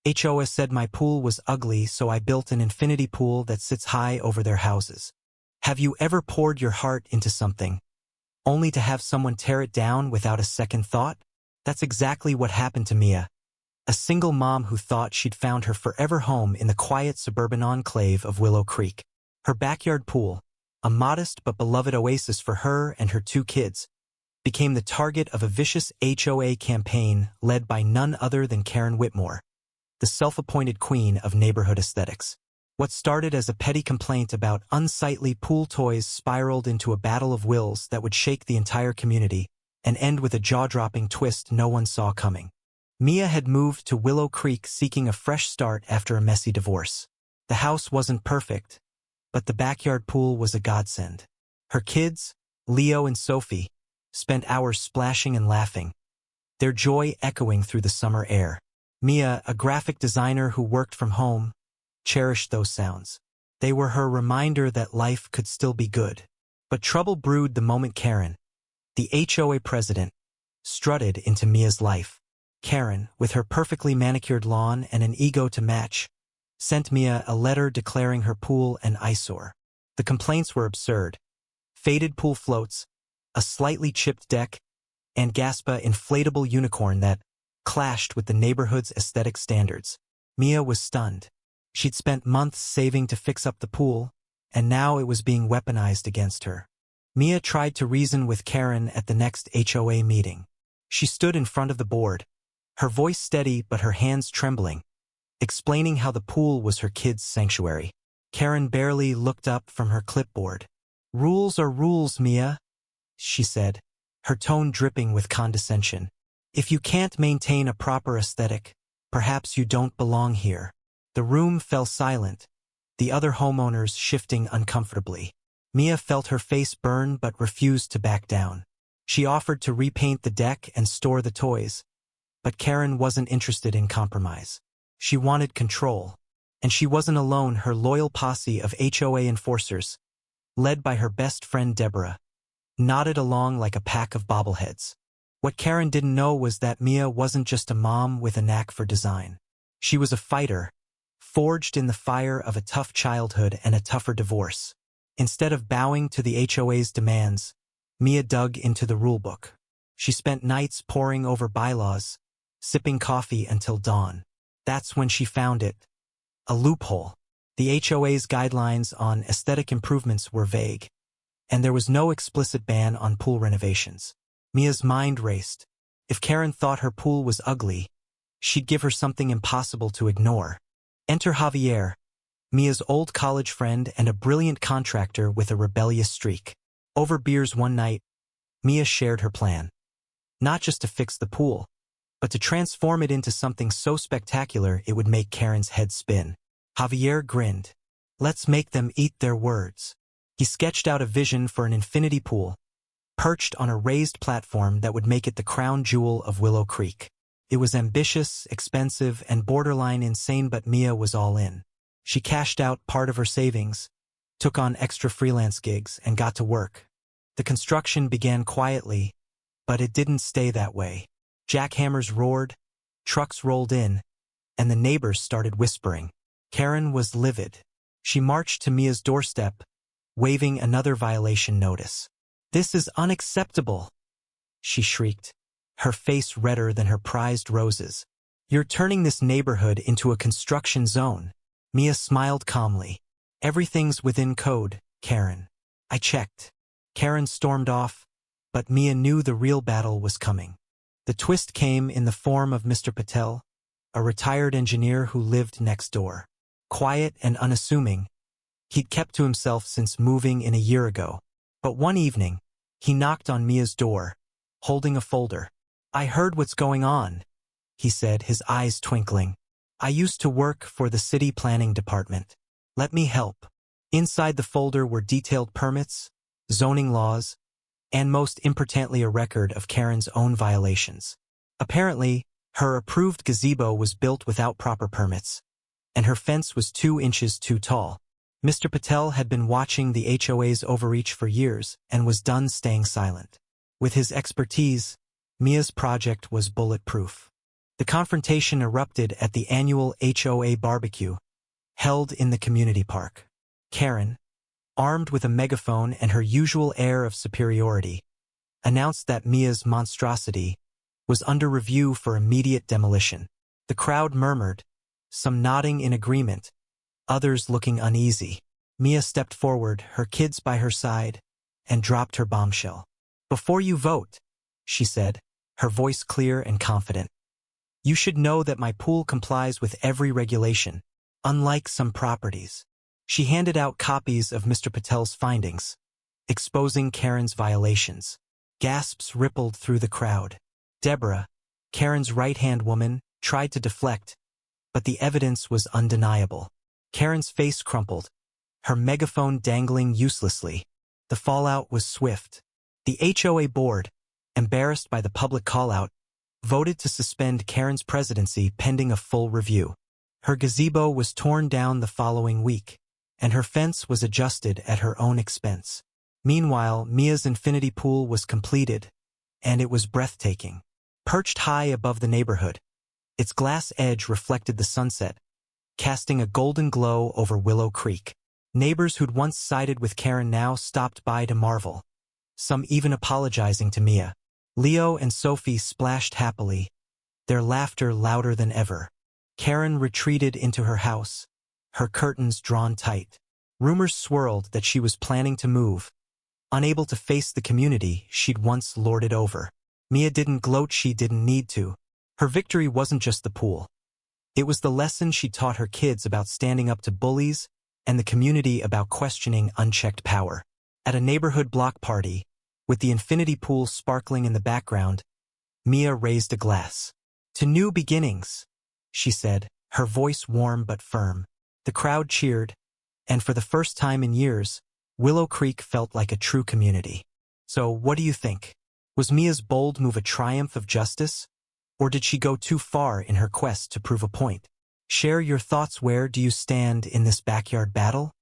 HOA said my pool was ugly, so I built an infinity pool that sits high over their houses. Have you ever poured your heart into something, only to have someone tear it down without a second thought? That's exactly what happened to Mia, a single mom who thought she'd found her forever home in the quiet suburban enclave of Willow Creek. Her backyard pool, a modest but beloved oasis for her and her 2 kids, became the target of a vicious HOA campaign led by none other than Karen Whitmore, the self-appointed queen of neighborhood aesthetics. What started as a petty complaint about unsightly pool toys spiraled into a battle of wills that would shake the entire community and end with a jaw-dropping twist no one saw coming. Mia had moved to Willow Creek seeking a fresh start after a messy divorce. The house wasn't perfect, but the backyard pool was a godsend. Her kids, Leo and Sophie, spent hours splashing and laughing, their joy echoing through the summer air. Mia, a graphic designer who worked from home, cherished those sounds. They were her reminder that life could still be good. But trouble brewed the moment Karen, the HOA president, strutted into Mia's life. Karen, with her perfectly manicured lawn and an ego to match, sent Mia a letter declaring her pool an eyesore. The complaints were absurd. Faded pool floats, a slightly chipped deck, and Gaspa inflatable unicorn that clashed with the neighborhood's aesthetic standards. Mia was stunned. She'd spent months saving to fix up the pool, and now it was being weaponized against her. Mia tried to reason with Karen at the next HOA meeting. She stood in front of the board, her voice steady but her hands trembling, explaining how the pool was her kids' sanctuary. Karen barely looked up from her clipboard. "Rules are rules, Mia," she said, her tone dripping with condescension. "If you can't maintain a proper aesthetic, perhaps you don't belong here." The room fell silent, the other homeowners shifting uncomfortably. Mia felt her face burn but refused to back down. She offered to repaint the deck and store the toys, but Karen wasn't interested in compromise. She wanted control, and she wasn't alone. Her loyal posse of HOA enforcers, led by her best friend Deborah, nodded along like a pack of bobbleheads. What Karen didn't know was that Mia wasn't just a mom with a knack for design. She was a fighter, forged in the fire of a tough childhood and a tougher divorce. Instead of bowing to the HOA's demands, Mia dug into the rulebook. She spent nights poring over bylaws, sipping coffee until dawn. That's when she found it. A loophole. The HOA's guidelines on aesthetic improvements were vague, and there was no explicit ban on pool renovations. Mia's mind raced. If Karen thought her pool was ugly, she'd give her something impossible to ignore. Enter Javier, Mia's old college friend and a brilliant contractor with a rebellious streak. Over beers one night, Mia shared her plan. Not just to fix the pool, but to transform it into something so spectacular it would make Karen's head spin. Javier grinned. "Let's make them eat their words." He sketched out a vision for an infinity pool, perched on a raised platform that would make it the crown jewel of Willow Creek. It was ambitious, expensive, and borderline insane, but Mia was all in. She cashed out part of her savings, took on extra freelance gigs, and got to work. The construction began quietly, but it didn't stay that way. Jackhammers roared, trucks rolled in, and the neighbors started whispering. Karen was livid. She marched to Mia's doorstep, waving another violation notice. "This is unacceptable," she shrieked, her face redder than her prized roses. "You're turning this neighborhood into a construction zone." Mia smiled calmly. "Everything's within code, Karen. I checked." Karen stormed off, but Mia knew the real battle was coming. The twist came in the form of Mr. Patel, a retired engineer who lived next door. Quiet and unassuming, he'd kept to himself since moving in a year ago. But one evening, he knocked on Mia's door, holding a folder. "I heard what's going on," he said, his eyes twinkling. "I used to work for the city planning department. Let me help." Inside the folder were detailed permits, zoning laws, and most importantly a record of Karen's own violations. Apparently, her approved gazebo was built without proper permits, and her fence was 2 inches too tall. Mr. Patel had been watching the HOA's overreach for years and was done staying silent. With his expertise, Mia's project was bulletproof. The confrontation erupted at the annual HOA barbecue, held in the community park. Karen, armed with a megaphone and her usual air of superiority, announced that Mia's monstrosity was under review for immediate demolition. The crowd murmured, some nodding in agreement, others looking uneasy. Mia stepped forward, her kids by her side, and dropped her bombshell. "Before you vote," she said, her voice clear and confident, "you should know that my pool complies with every regulation, unlike some properties." She handed out copies of Mr. Patel's findings, exposing Karen's violations. Gasps rippled through the crowd. Deborah, Karen's right-hand woman, tried to deflect, but the evidence was undeniable. Karen's face crumpled, her megaphone dangling uselessly. The fallout was swift. The HOA board, embarrassed by the public call-out, voted to suspend Karen's presidency pending a full review. Her gazebo was torn down the following week, and her fence was adjusted at her own expense. Meanwhile, Mia's infinity pool was completed, and it was breathtaking. Perched high above the neighborhood, its glass edge reflected the sunset, casting a golden glow over Willow Creek. Neighbors who'd once sided with Karen now stopped by to marvel, some even apologizing to Mia. Leo and Sophie splashed happily, their laughter louder than ever. Karen retreated into her house, her curtains drawn tight. Rumors swirled that she was planning to move, unable to face the community she'd once lorded over. Mia didn't gloat, she didn't need to. Her victory wasn't just the pool. It was the lesson she taught her kids about standing up to bullies and the community about questioning unchecked power. At a neighborhood block party, with the infinity pool sparkling in the background, Mia raised a glass. "To new beginnings," she said, her voice warm but firm. The crowd cheered, and for the first time in years, Willow Creek felt like a true community. So, what do you think? Was Mia's bold move a triumph of justice? Or did she go too far in her quest to prove a point? Share your thoughts. Where do you stand in this backyard battle?